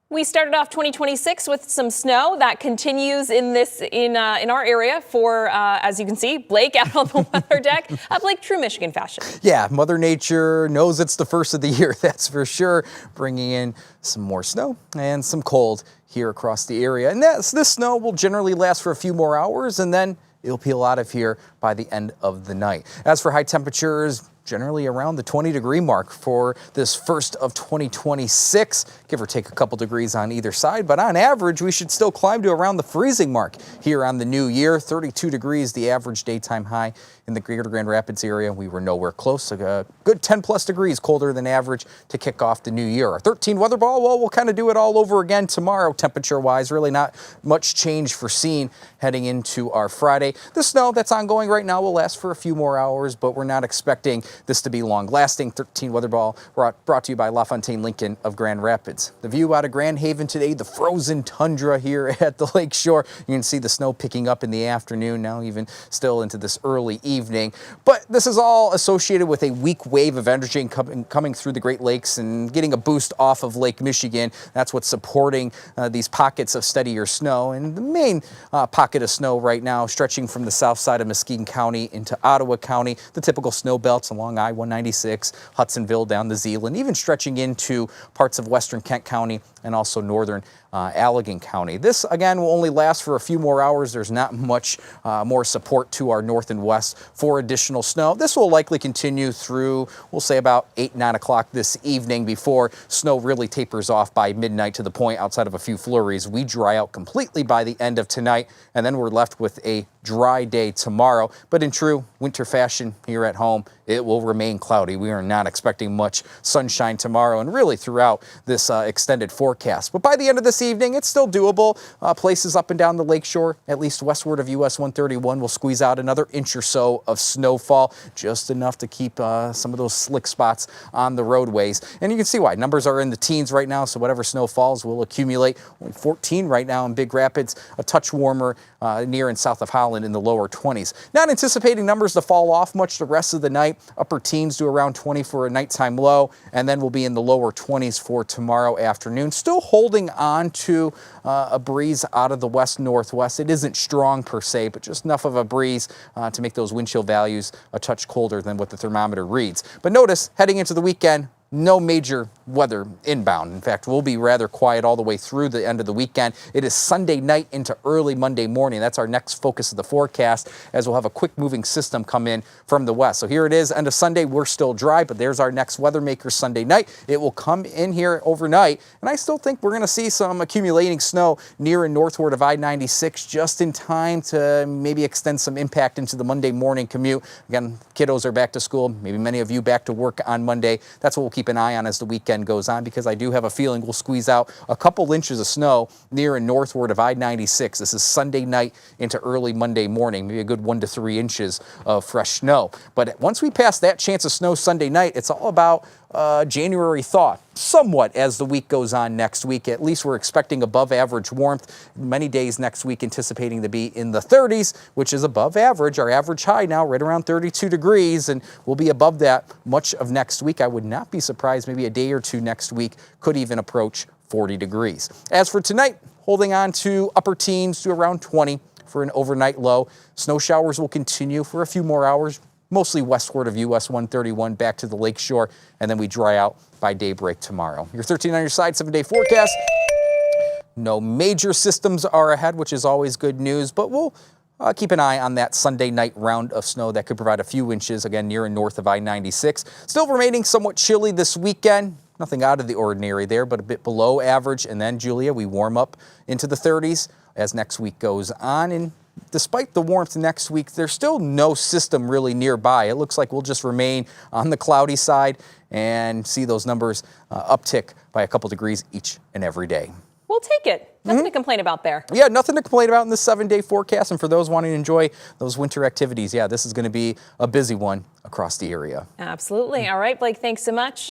We started off 2026 with some snow that continues in our area for, as you can see, Blake out on the weather deck, Blake, true Michigan fashion. Yeah, Mother Nature knows it's the first of the year, that's for sure, bringing in some more snow and some cold here across the area. And this snow will generally last for a few more hours, and then it'll peel out of here by the end of the night. As for high temperatures, generally around the 20-degree mark for this first of 2026, give or take a couple degrees on either side, but on average we should still climb to around the freezing mark here on the new year. 32 degrees the average daytime high in the greater Grand Rapids area. We were nowhere close, a good 10 plus degrees colder than average to kick off the new year. Our 13 weather ball, well, we'll kind of do it all over again tomorrow temperature wise. Really not much change foreseen heading into our Friday. The snow that's ongoing right now will last for a few more hours, but we're not expecting this to be long lasting. 13 weather ball brought to you by LaFontaine Lincoln of Grand Rapids. The view out of Grand Haven today, the frozen tundra here at the lake shore. You can see the snow picking up in the afternoon, now even still into this early evening. But this is all associated with a weak wave of energy coming through the Great Lakes and getting a boost off of Lake Michigan. That's what's supporting these pockets of steadier snow. And the main pocket of snow right now stretching from the south side of Muskegon County into Ottawa County, the typical snow belts along I-196, Hudsonville down to Zeeland, even stretching into parts of western Kent County and also northern Allegan County. This, again, will only last for a few more hours. There's not much more support to our north and west for additional snow. This will likely continue through, we'll say, about 8, 9 o'clock this evening before snow really tapers off by midnight to the point, outside of a few flurries, we dry out completely by the end of tonight, and then we're left with a dry day tomorrow. But in true winter fashion here at home, it will remain cloudy. We are not expecting much sunshine tomorrow and really throughout this extended forecast. But by the end of this evening, it's still doable. Places up and down the lakeshore, at least westward of US 131, will squeeze out another inch or so of snowfall, just enough to keep some of those slick spots on the roadways. And you can see why. Numbers are in the teens right now, so whatever snow falls will accumulate. Only 14 right now in Big Rapids, a touch warmer near and south of Holland in the lower 20s. Not anticipating numbers to fall off much the rest of the night. Upper teens to around 20 for a nighttime low, and then we'll be in the lower 20s for tomorrow afternoon. Still holding on to a breeze out of the west-northwest. It isn't strong per se, but just enough of a breeze to make those wind chill values a touch colder than what the thermometer reads. But notice, heading into the weekend, no major weather inbound. In fact, we'll be rather quiet all the way through the end of the weekend. It is Sunday night into early Monday morning. That's our next focus of the forecast, as we'll have a quick moving system come in from the west. So here it is, end of Sunday. We're still dry, but there's our next weather maker Sunday night. It will come in here overnight, and I still think we're going to see some accumulating snow near and northward of I-96 just in time to maybe extend some impact into the Monday morning commute. Again, kiddos are back to school, maybe many of you back to work on Monday. That's what we'll keep an eye on as the weekend goes on, because I do have a feeling we'll squeeze out a couple inches of snow near and northward of I-96. This is Sunday night into early Monday morning, maybe a good 1 to 3 inches of fresh snow. But once we pass that chance of snow Sunday night, it's all about January thaw somewhat as the week goes on next week. At least we're expecting above average warmth. Many days next week anticipating to be in the 30s, which is above average. Our average high now right around 32 degrees, and we'll be above that much of next week. I would not be surprised maybe a day or two next week could even approach 40 degrees. As for tonight, holding on to upper teens to around 20 for an overnight low. Snow showers will continue for a few more hours, mostly westward of US 131 back to the lakeshore, and then we dry out by daybreak tomorrow. Your 13 on your side, 7-day forecast. No major systems are ahead, which is always good news, but we'll keep an eye on that Sunday night round of snow that could provide a few inches, again, near and north of I-96. Still remaining somewhat chilly this weekend. Nothing out of the ordinary there, but a bit below average. And then, Julia, we warm up into the 30s as next week goes on. And despite the warmth next week, there's still no system really nearby. It looks like we'll just remain on the cloudy side and see those numbers uptick by a couple degrees each and every day. We'll take it. Nothing to complain about there. Yeah, nothing to complain about in the 7-day forecast. And for those wanting to enjoy those winter activities, yeah, this is going to be a busy one across the area. Absolutely. All right, Blake, thanks so much.